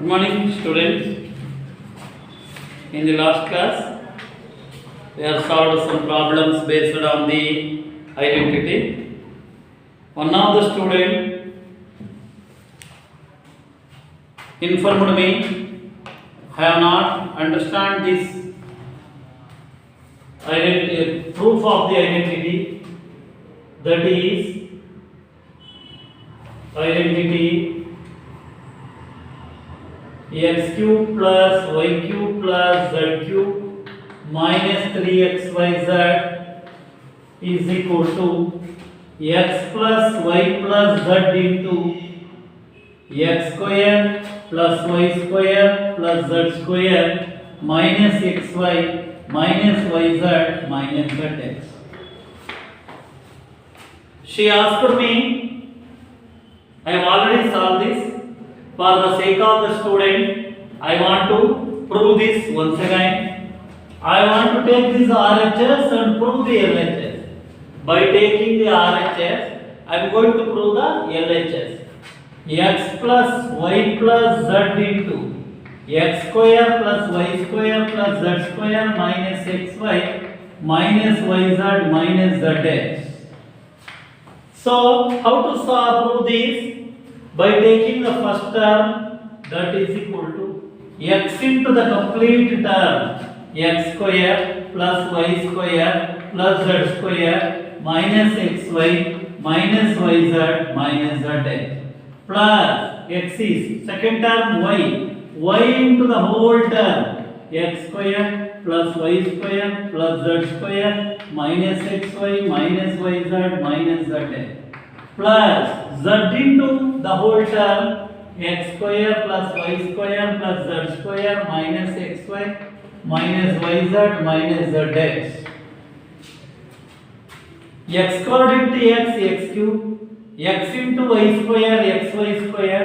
Good morning, students. In the last class, we have solved some problems based on the identity. One of the student informed me, I have not understand this identity, proof of the identity, that is identity x cube plus y cube plus z cube minus 3xyz is equal to x plus y plus z into x square plus y square plus z square minus xy minus yz minus zx. She asked me, I have already solved this. For the sake of the student, I want to prove this once again. I want to take this RHS and prove the LHS. By taking the RHS, I am going to prove the LHS. X plus y plus z into x square plus y square plus z square minus xy minus yz minus zx. So, how to prove this? By taking the first term, that is equal to x into the complete term, x square plus y square plus z square minus xy minus yz minus zx plus x is second term y into the whole term, x square plus y square plus z square minus xy minus yz minus zx plus z into the whole term, x square plus y square plus z square minus xy minus yz minus zx. X squared into x cube, x into y square xy square.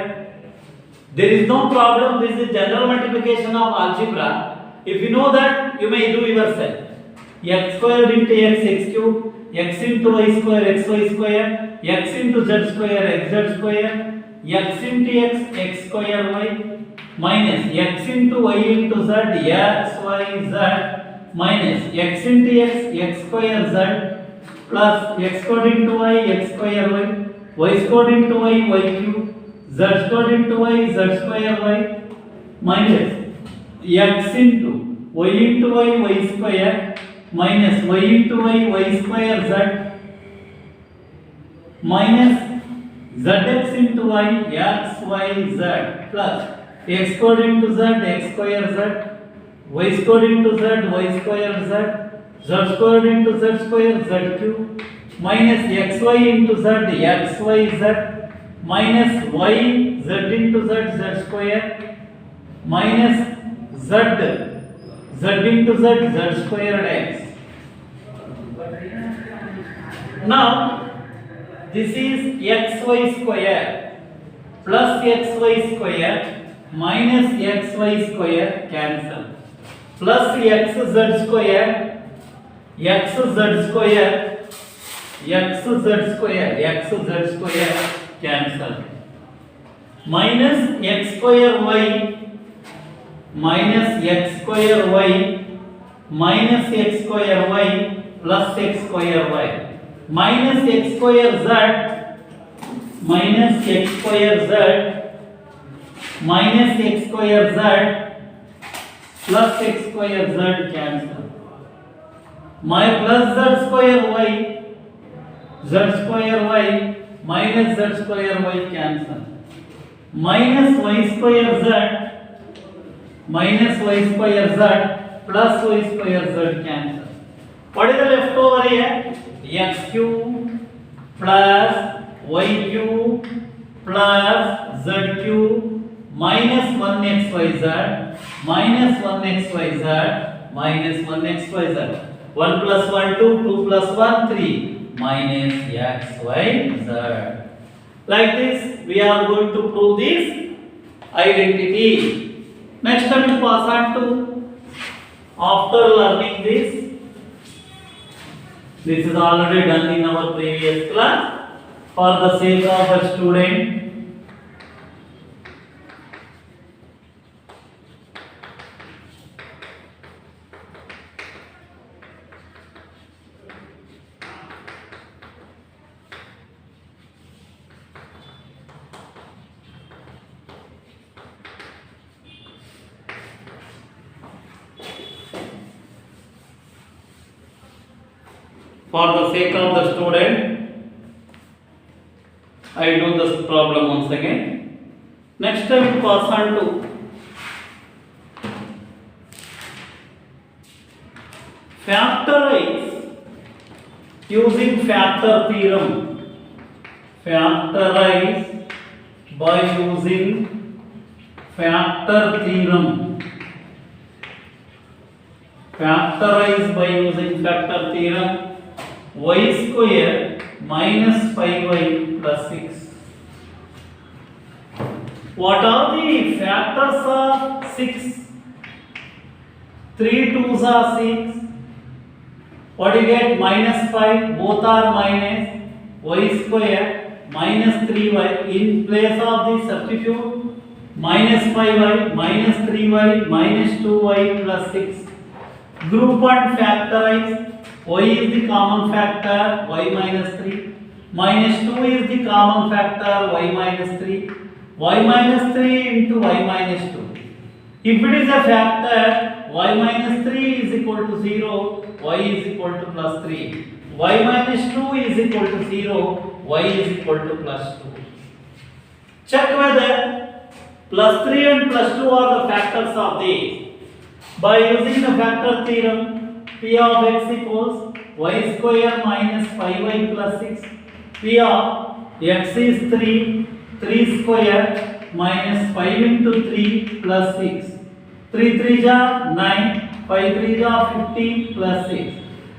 There is no problem. This is general multiplication of algebra. If you know that, you may do yourself. X squared into x cube, x into y square xy square, x into z square xz square, x into x square y minus x into y into z x y z minus x into x square z plus x squared into y x square y squared into y cube, z squared into y z square y minus x into y square minus y into y square z minus zx into y x y z plus x squared into z x square z y squared into z y square z squared into z square z cube minus xy into z x y z minus y z into z square minus z into z squared x. Now this is xy square plus xy square minus xy square cancel plus xz square xz square cancel minus x square y minus x square y minus x square y plus x square y minus x square z minus x square z minus x square z plus x square z cancel. My plus z square y minus z square y cancel. Minus y square z plus y square z cancel. What is the leftover here? X cube plus y cube plus z cube minus 1xyz minus 1xyz minus 1xyz. 1 plus 1 2, 2 plus 1 3 minus xyz. Like this we are going to prove this identity. Next time we pass on to, after learning this is already done in our previous class. For the sake of a student, For the sake of the student, I do this problem once again. Next I will pass on to factorize using factor theorem. Factorize by using factor theorem. Factorize by using factor theorem. Y square minus 5y plus 6. What are the factors of 6? 3 2s are 6. What do you get? Minus 5. Both are minus. Y square minus 3y. In place of the substitute minus 5y minus 3y minus 2y plus 6. Group and factorize. Y is the common factor, y minus 3. Minus 2 is the common factor, y minus 3. Y minus 3 into y minus 2. If it is a factor, y minus 3 is equal to 0, y is equal to plus 3. Y minus 2 is equal to 0, y is equal to plus 2. Check whether plus 3 and plus 2 are the factors of these. By using the factor theorem, P of x equals y square minus 5y plus 6. P of x is 3, 3 square minus 5 into 3 plus 6. 3 3 are 9, 5 3 are 15 plus 6.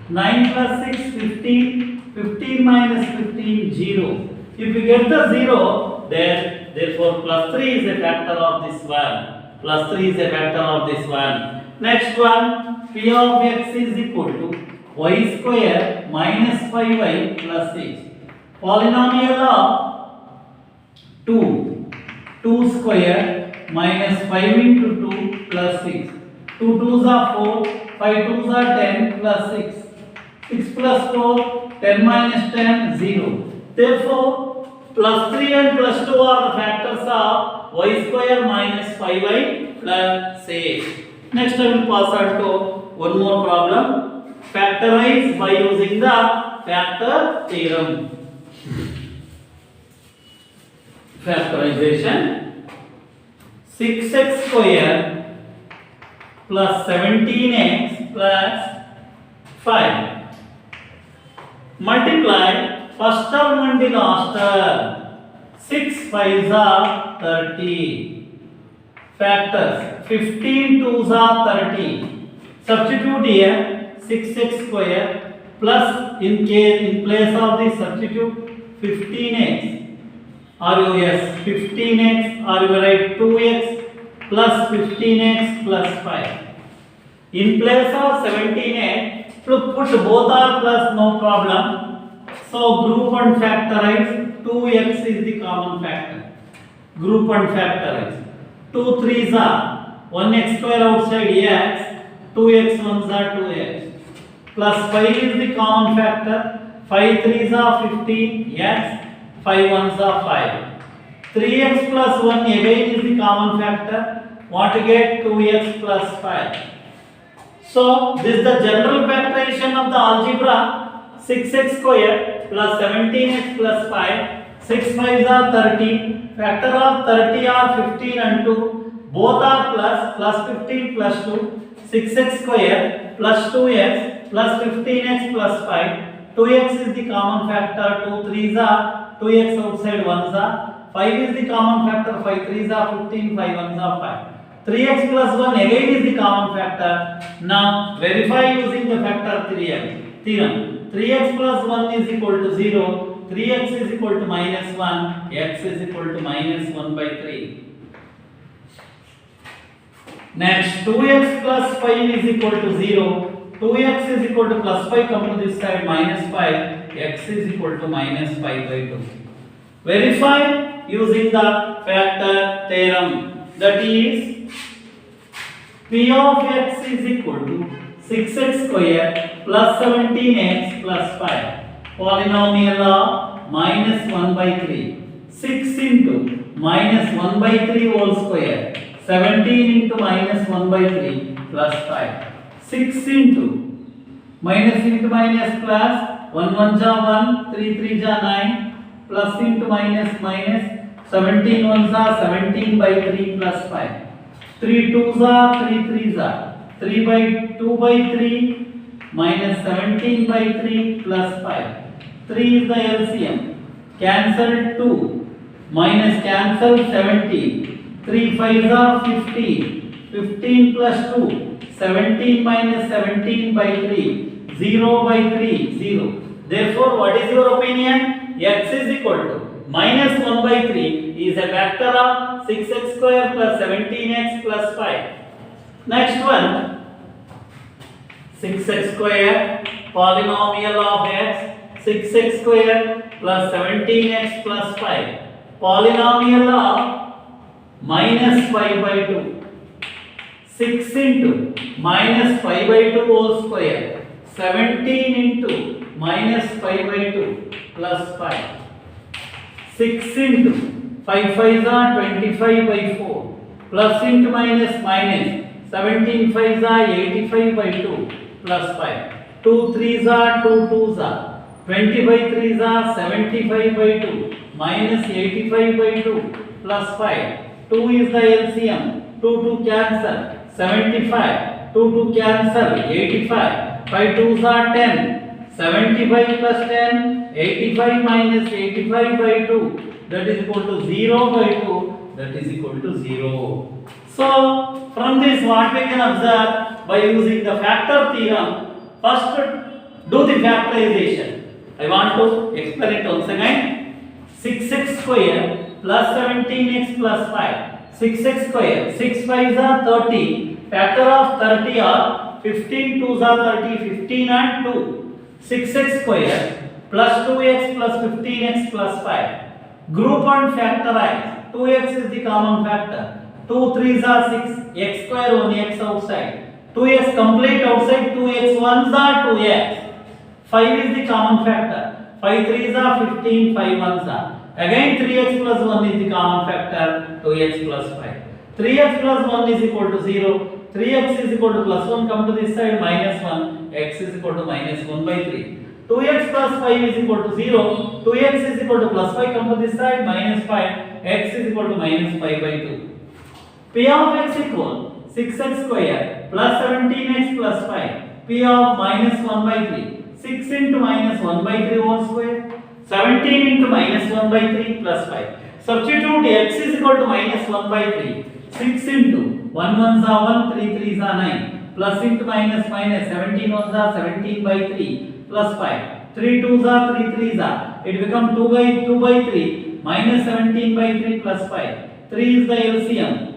9 plus 6, 15, 15 minus 15, 0. If you get the 0, then therefore plus 3 is a factor of this one. Plus 3 is a factor of this one. Next one, P of x is equal to y square minus 5y plus 6. Polynomial of 2. 2 square minus 5 into 2 plus 6. 2 2s are 4, 5 2s are 10 plus 6. 6 plus 4, 10 minus 10, 0. Therefore, plus 3 and plus 2 are the factors of y square minus 5y plus 6. Next I will pass on to one more problem. Factorize by using the factor theorem. Factorization. 6x square plus 17x plus 5. Multiply first term and the last term. 6 5s are 30. Factors 15 2s are 30. Substitute here 6x square plus in place of the substitute 15x. Are you yes 15x? Are you right 2x plus 15x plus 5. In place of 17x, put both are plus, no problem. So group and factorize. 2x is the common factor. Group and factorize. 2 3s are 1x square outside x, 2x 1s are 2x. Plus 5 is the common factor. 5 3s are 15x, 5 1s are 5. 3x plus 1 again is the common factor. Want to get 2x plus 5. So this is the general factorization of the algebra. 6x square plus 17x plus 5. 6 5s are 30. Factor of 30 are 15 and 2. Both are plus 15 plus 2. 6x square plus 2x plus 15x plus 5. 2x is the common factor. 2 3s are 2x outside 1s are. 5 is the common factor. 5 3s are 15. 5 1s are 5. 3x plus 1 again is the common factor. Now verify using the factor theorem. 3x plus 1 is equal to 0. 3x is equal to minus 1. X is equal to minus 1 by 3. Next 2x plus 5 is equal to 0. 2x is equal to plus 5, come to this side, minus 5. X is equal to minus 5 by 2. Verify using the factor theorem. That is P of x is equal to 6x square plus 17x plus 5. Polynomial of minus 1 by 3. 6 into minus 1 by 3 whole square. 17 into minus 1 by 3 plus 5. 6 into minus plus 1 1 जा 1, 3 3 जा 9, plus into minus minus, 17 1 जा 17 by 3 plus 5, 3 2 जा 3 3 जा 3 by 2 by 3 minus 17 by 3 plus 5. 3 is the LCM. Cancel 2 minus cancel 17. 3 5 are 15. 15 plus 2. 17 minus 17 by 3. 0 by 3. 0. Therefore, what is your opinion? X is equal to minus 1 by 3 is a factor of 6x square plus 17x plus 5. Next one. 6x square polynomial of x, 6x square plus 17x plus 5, polynomial of minus 5 by 2, 6 into minus 5 by 2 whole square, 17 into minus 5 by 2 plus 5, 6 into 5 5 are 25 by 4 plus into minus minus, 17 5 are 85 by 2 plus 5, 2 3s are 2 2s are 25 3s are 75 by 2 minus 85 by 2 plus 5, 2 is the LCM, 2 2 cancel, 75, 2 2 cancel, 85, 5 2s are 10, 75 plus 10, 85 minus 85 by 2, that is equal to 0 by 2, that is equal to 0. So, from this what we can observe by using the factor theorem, first do the factorization. I want to explain it once again. 6x square plus 17x plus 5. 6x square, 6 5s are 30, factor of 30 are 15 2s are 30, 15 and 2. 6x square plus 2x plus 15x plus 5. Group and factorize. 2x is the common factor. 2 3s are 6, x square only x outside. 2x complete outside, 2x 1s are 2x. 5 is the common factor. 5 3s are 15, 5 1s are. Again 3x plus 1 is the common factor, 2x plus 5. 3x plus 1 is equal to 0. 3x is equal to plus 1, come to this side, minus 1. X is equal to minus 1 by 3. 2x plus 5 is equal to 0. 2x is equal to plus 5, come to this side, minus 5. X is equal to minus 5 by 2. P of x equal 6x square plus 17x plus 5. P of minus 1 by 3. 6 into minus 1 by 3 whole square. 17 into minus 1 by 3 plus 5. Substitute x is equal to minus 1 by 3. 6 into 1 1s are 1, 3 3s are 9. Plus into minus minus, 17 1s are 17 by 3 plus 5. 3 2s are 3 3s are. It becomes 2 by 3 minus 17 by 3 plus 5. 3 is the LCM.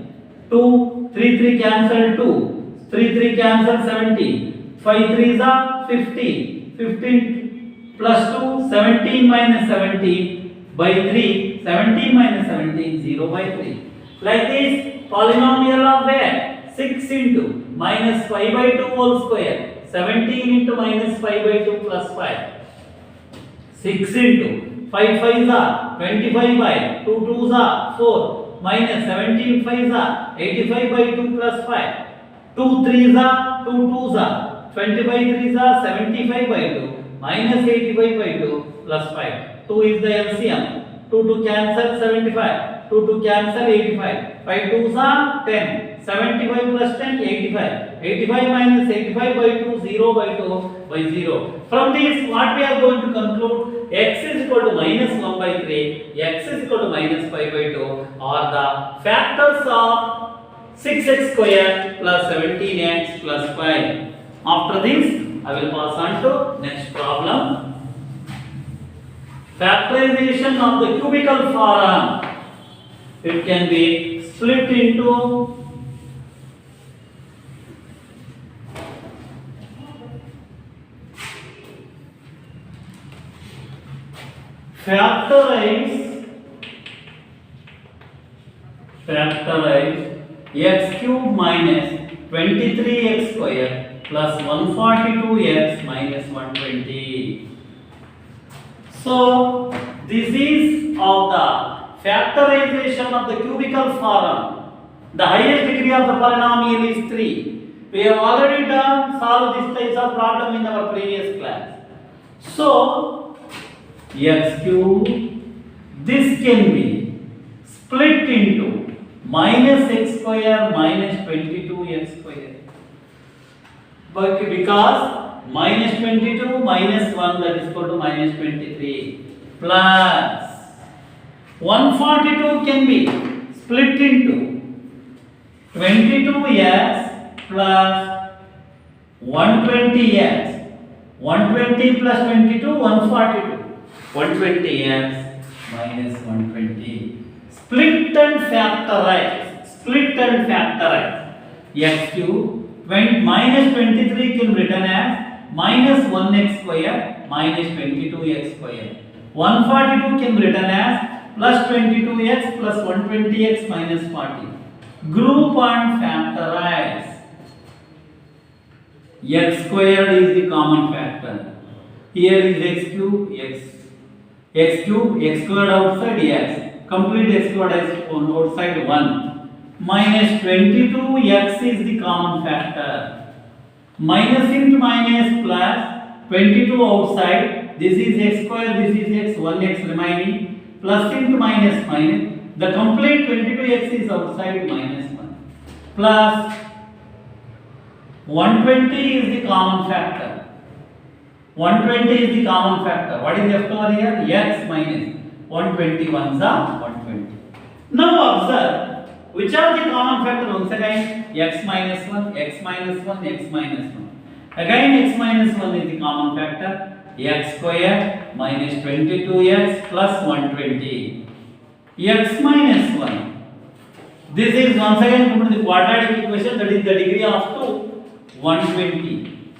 2, 3 3 cancel 2. 3 3 cancel 17. 5 3s are 15. 15 plus 2, 17 minus 17 by 3. 17 minus 17, 0 by 3. Like this, polynomial of x, 6 into minus 5 by 2 whole square. 17 into minus 5 by 2 plus 5. 6 into 5 5s are 25 by 2 2s are 4 minus 17 5s are 85 by 2 plus 5. 2 3s are 2 2s are 25 3s are 75 by 2 minus 85 by 2 plus 5. 2 is the LCM. 2 2 cancel 75. 2 2 cancel 85. 5 2s are 10. 75 plus 10, 85. 85 minus 85 by 2, 0 by 2 by 0. From this, what we are going to conclude? X is equal to minus 1 by 3, x is equal to minus 5 by 2 are the factors of 6x square plus 17x plus 5. After this, I will pass on to next problem. Factorization of the cubical form. It can be split into factorize x cube minus 23x square plus 142x minus 120. So this is of the factorization of the cubical form. The highest degree of the polynomial is 3. We have already solved this type of problem in our previous class. So x cube, this can be split into minus x square minus 22x square. But because minus 22 minus 1, that is equal to minus 23, plus 142 can be split into 22x plus 120x. 120 plus 22, 142. 120x minus 120. Split and factorize. Split and factorize. X cube minus 23 can be written as minus 1x square minus 22x square. 142 can be written as plus 22x plus 120x minus 40. Group and factorize. X squared is the common factor. Here is x cube, x cube, x squared outside x. Complete x squared is on outside 1. Minus 22x is the common factor. Minus into minus plus 22 outside. This is x square, this is x, 1x remaining. Plus into minus minus. The complete 22x is outside minus 1. Plus 120 is the common factor. 120 is the common factor. What is left over here? X minus 121 is 120. Now observe which are the common factor once again? X minus 1, x minus 1, x minus 1. Again x minus 1 is the common factor. X square minus 22x plus 120. X minus 1. This is once again put in the quadratic equation, that is the degree of 2. 120.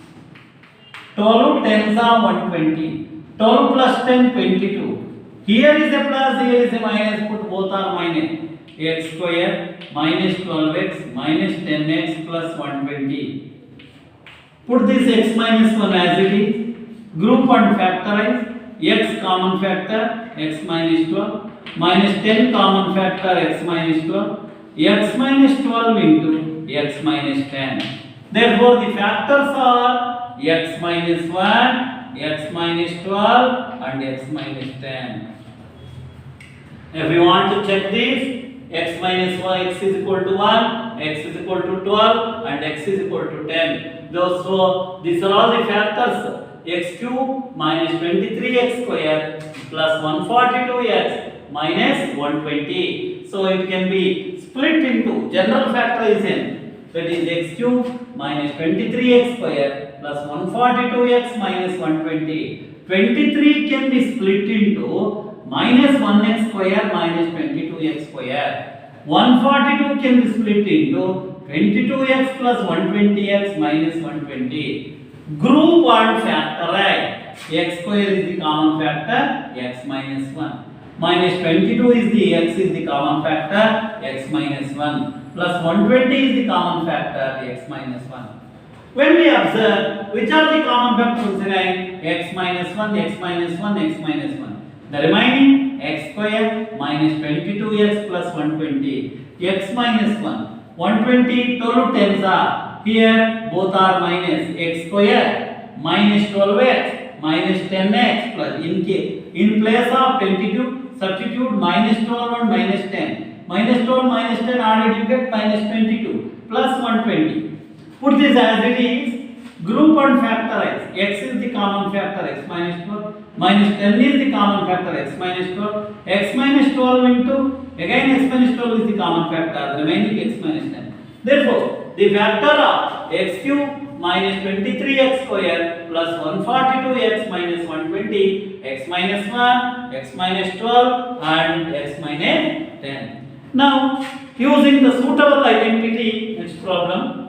12 tens are 120. 12 plus 10, 22. Here is a plus, here is a minus, put both are minus. X square minus 12x minus 10x plus 120. Put this x minus 1 as it is. Group and factorize. X common factor, x minus 12. Minus 10 common factor, x minus 12. X minus 12 into x minus 10. Therefore, the factors are x minus 1, x minus 12 and x minus 10. If you want to check this, x minus 1, x is equal to 1, x is equal to 12 and x is equal to 10. So, these are all the factors. X cube minus 23x square plus 142x minus 120. So, it can be split into general factorization. That is x cube minus 23x square plus 142x minus 120. 23 can be split into minus 1x square minus 22x square. 142 can be split into 22x plus 120x minus 120. Group and factorize. X square is the common factor, x minus 1. Minus 22 is the x is the common factor, x minus 1. Plus 120 is the common factor, x minus 1. When we observe which are the common factors again, x minus 1, x minus 1, x minus 1. The remaining x square minus 22x plus 120, x minus 1. 120 total tens are here, both are minus x square minus 12x minus 10x plus in place of 22 substitute minus 12 and minus 10. Minus 12 minus 10 added you get minus 22 plus 120. Put this as it is. Group and factorize. X is the common factor, x minus 12. Minus 10 is the common factor, x minus 12. X minus 12 into, again x minus 12 is the common factor, the remaining x minus 10. Therefore, the factor of x cube minus 23x square plus 142x minus 120, x minus 1, x minus 12 and x minus 10. Now, using the suitable identity, next problem.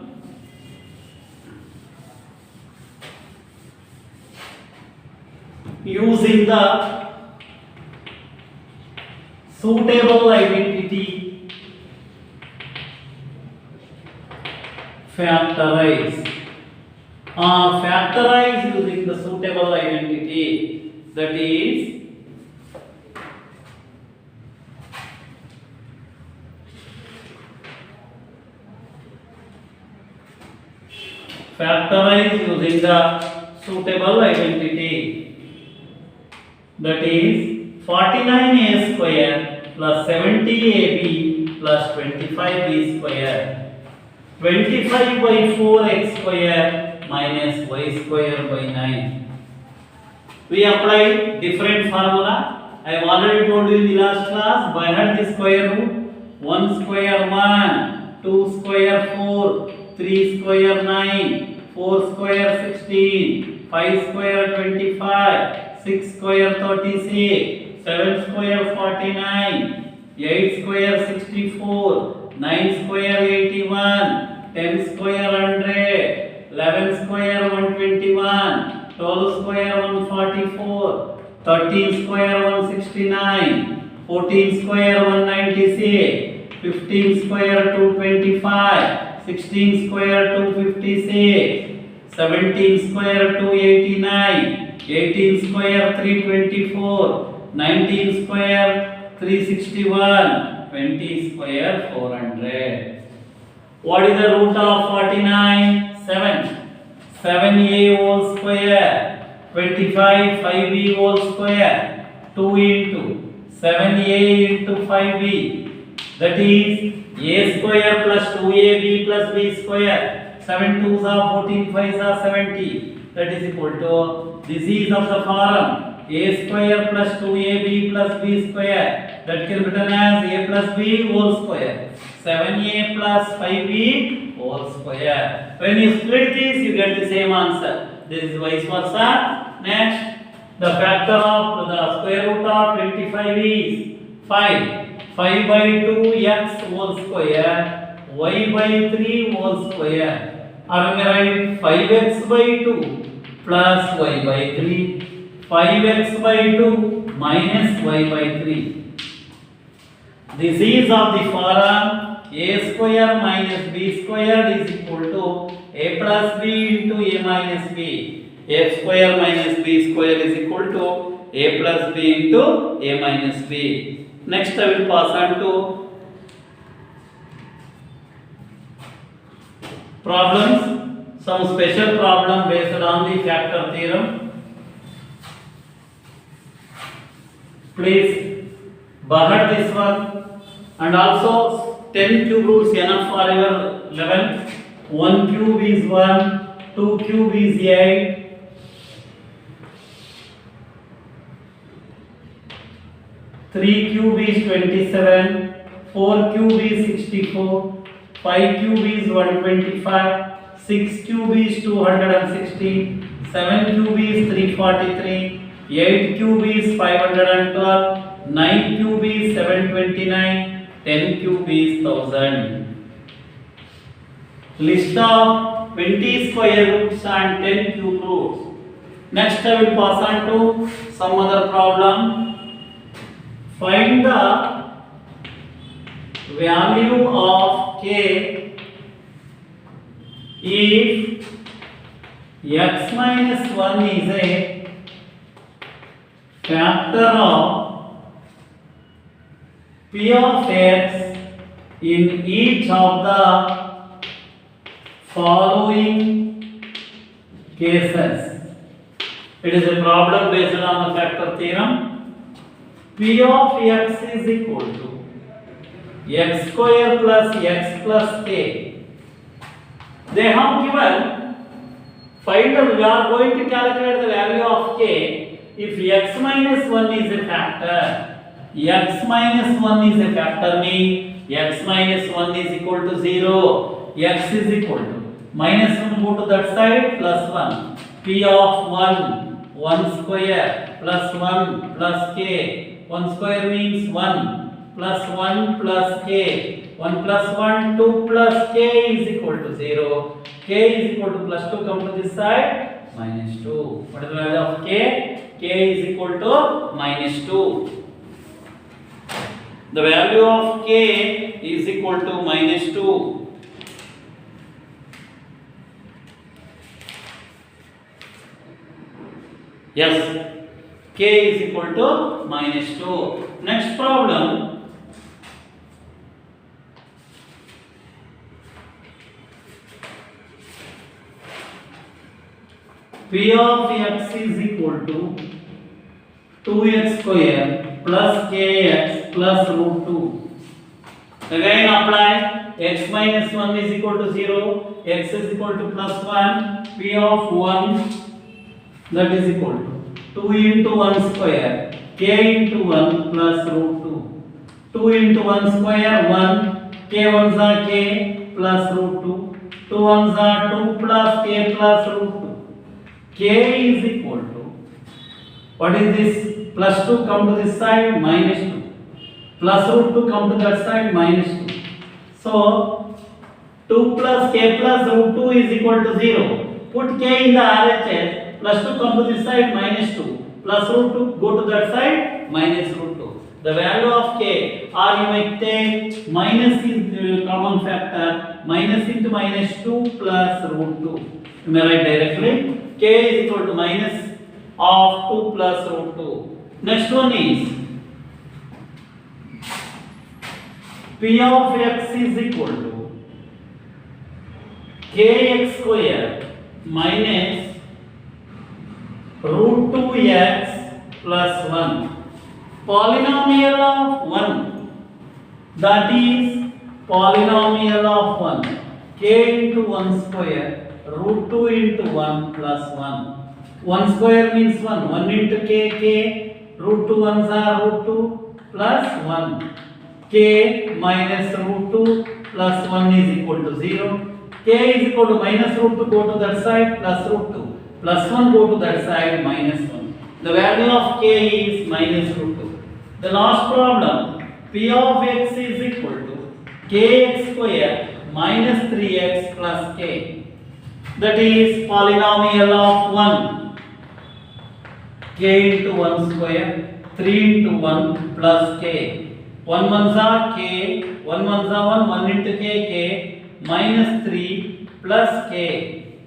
Using the suitable identity, factorize. Factorize using the suitable identity, that is factorize using the suitable identity. that is 49a square plus 70ab plus 25b square. 25 by 4x square minus y square by 9. We applied different formula. I have already told you in the last class. By heart the square root. 1 square 1, 2 square 4, 3 square 9, 4 square 16, 5 square 25, 6 square 36, 7 square 49, 8 square 64, 9 square 81, 10 square 100, 11 square 121, 12 square 144, 13 square 169, 14 square 196, 15 square 225, 16 square 256, 17 square 289, 18 square 324, 19 square 361, 20 square 400. What is the root of 49? 7. 7a whole square, 25 5b whole square, 2 into 7a into 5b, that is a square plus 2ab plus b square. 7 2s are 14, 5s are 70. That is equal to, this is of the form a square plus 2ab plus b square, that can be written as a plus b whole square. 7a plus 5b whole square. When you split this, you get the same answer. This is vice versa. Next, the factor of the square root of 25 is 5. 5 by 2 x whole square, y by 3 whole square. Or we may write 5x by 2 plus y by 3. 5x by 2 minus y by 3. This is of the form a square minus b square is equal to a plus b into a minus b. A square minus b square is equal to a plus b into a minus b. Next I will pass on to problems. Some special problem based on the factor theorem. Please bahar this one, and also 10 cube roots enough for your level. 1 cube is 1, 2 cube is 8, 3 cube is 27, 4 cube is 64, 5 cube is 125, 6 cube is 260, 7 cube is 343, 8 cube is 512, 9 cube is 729, 10 cube is 1000. List of 20 square roots and 10 cube roots. Next I will pass on to some other problem. Find the value of k if x minus 1 is a factor of p of x in each of the following cases. It is a problem based on the factor theorem. P of x is equal to x square plus x plus k. They have given, find the, we are going to calculate the value of k if x minus 1 is a factor. X minus 1 is a factor means x minus 1 is equal to 0. X is equal to minus 1 go to that side plus 1. P of 1 square plus 1 plus k. 1 square means 1 plus 1 plus k. 1 plus 1 2 plus k is equal to 0. K is equal to plus 2, come to this side minus 2. What is the value of k? K is equal to minus 2. The value of k is equal to minus 2. Yes, k is equal to minus 2. Next problem. P of x is equal to 2x square plus kx plus root 2. Again apply x minus 1 is equal to 0, x is equal to plus 1, p of 1 that is equal to 2 into 1 square k into 1 plus root 2. 2 into 1 square 1, k ones are k plus root 2, 2 ones are 2 plus k plus root 2. K is equal to, what is this? Plus 2 come to this side, minus 2. Plus root 2 come to that side, minus 2. So 2 plus k plus root 2 is equal to 0. Put k in the RHS, plus 2 come to this side, minus 2. Plus root 2 go to that side, minus root 2. The value of k, or you may take minus in common factor, minus into minus 2 plus root 2. You may write directly, k is equal to minus of 2 plus root 2. Next one is p of x is equal to kx square minus root 2x plus 1. Polynomial of 1, that is polynomial of 1, k into 1 square root 2 into 1 plus 1. 1 square means 1, 1 into k, root 2 ones are root 2 plus 1, k minus root 2 plus 1 is equal to 0, k is equal to minus root 2 go to that side plus root 2, plus 1 go to that side minus 1. The value of k is minus root 2. The last problem, p of x is equal to kx square minus 3x plus k. That is polynomial of 1, k into 1 square, 3 into 1 plus k. 1 ones are k, 1 ones are 1 into k, minus 3 plus k.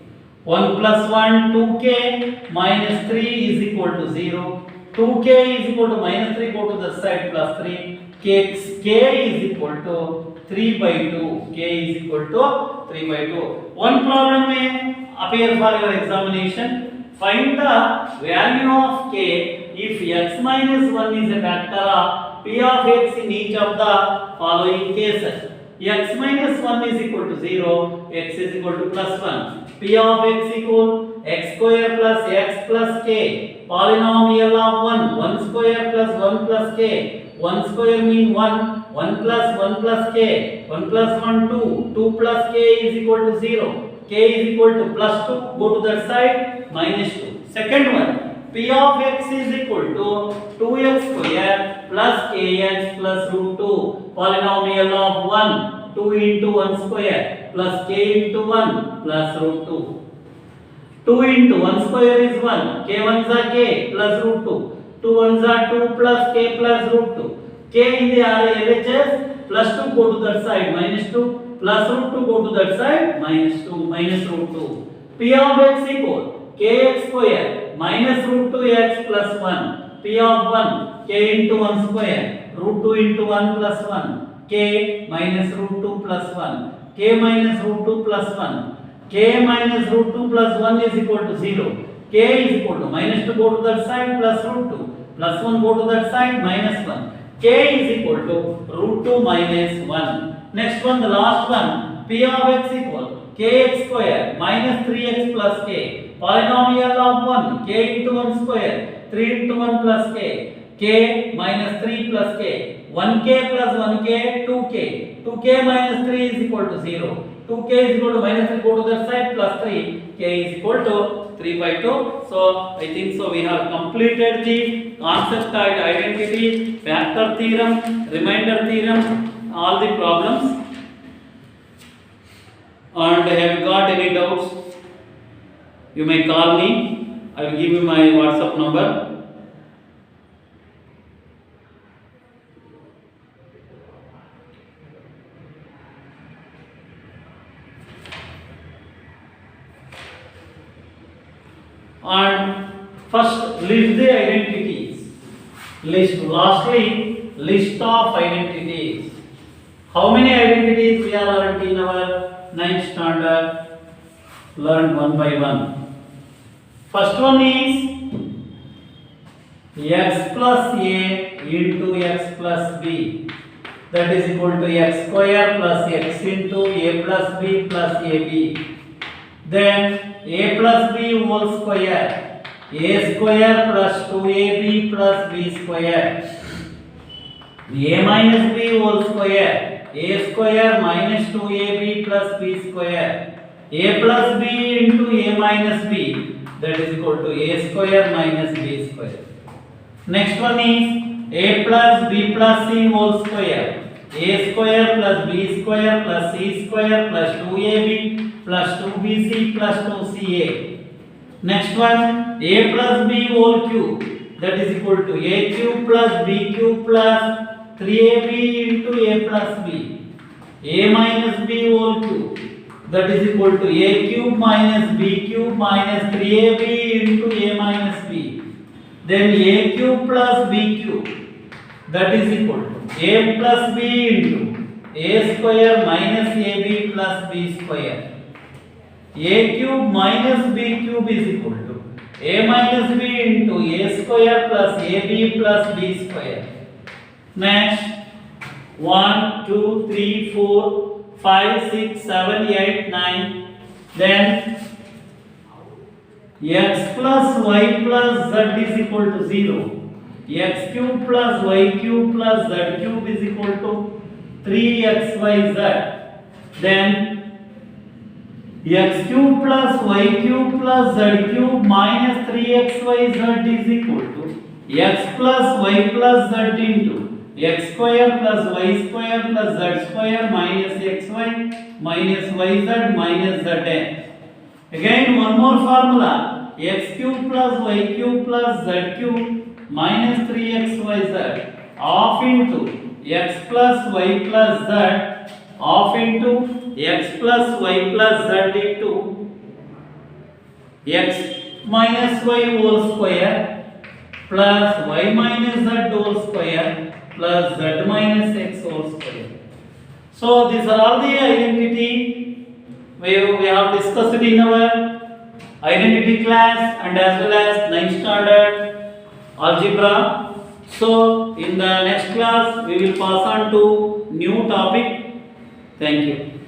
1 plus 1, 2k, minus 3 is equal to 0. 2k is equal to minus 3, go to the side plus 3. K is equal to 3 by 2. K is equal to 3 by 2. One problem may appear for your examination. Find the value of k if x minus 1 is a factor of p of x in each of the following cases. X minus 1 is equal to 0, x is equal to plus 1. P of x equal x square plus x plus k. Polynomial of 1 square plus 1 plus k. 1 square mean 1, 1 plus k. 1 plus 1, 2. 2 plus k is equal to 0. K is equal to plus 2, go to that side, minus 2. Second one, P of x is equal to 2x square plus kx plus root 2. Polynomial of 1, 2 into 1 square plus k into 1 plus root 2. 2 into 1 square is 1, k ones are k plus root 2. 2 ones are 2 plus k plus root 2. K in the LHS, plus 2 go to that side, minus 2, plus root 2 go to that side, minus 2, minus root 2. P of x equal kx square minus root 2x plus 1. P of 1, k into 1 square, root 2 into 1 plus 1. K minus root 2 plus 1. K minus root 2 plus 1. K minus root 2 plus 1 is equal to 0. K is equal to minus 2 go to that side plus root 2. Plus 1 go to that side minus 1. K is equal to root 2 minus 1. Next one, the last one. P of x equal kx square minus 3x plus k. Polynomial of 1. K into 1 square. 3 into 1 plus k. K minus 3 plus k. 1k plus 1k, 2k. 2k minus 3 is equal to 0. 2k is equal to minus 3, go to that side, plus 3. K is equal to 3 by 2. So, I think so we have completed the concept-type identity, factor theorem, remainder theorem, all the problems. And have you got any doubts? You may call me. I will give you my WhatsApp number. And first list the identities. Lastly, list of identities. How many identities we have learned in our 9th standard? Learned one by one. First one is x plus a into x plus b, that is equal to x square plus x into a plus b plus ab. Then a plus b whole square, a square plus 2ab plus b square. A minus b whole square, a square minus 2ab plus b square. A plus b into a minus b, that is equal to a square minus b square. Next one is a plus b plus c whole square, a square plus b square plus c square plus 2ab plus 2bc plus 2ca. Next one, a plus b whole cube, that is equal to a cube plus b cube plus 3ab into a plus b. A minus b whole cube, that is equal to a cube minus b cube minus 3ab into a minus b. Then a cube plus b cube, that is equal to a plus b into a square minus ab plus b square. A cube minus b cube is equal to a minus b into a square plus ab plus b square. Next, 1, 2, 3, 4, 5, 6, 7, 8, 9. Then x plus y plus z is equal to 0. X cube plus y cube plus z cube is equal to 3xyz. Then x cube plus y cube plus z cube minus 3xyz is equal to x plus y plus z into x square plus y square plus z square minus xy minus yz minus zn. Again one more formula, x cube plus y cube plus z cube minus 3xyz half into x plus y plus z half into x plus y plus z into x minus y whole square plus y minus z whole square plus z minus x whole square. So these are all the identity we have discussed in our identity class and as well as 9th standard algebra. So in the next class we will pass on to new topic. Thank you.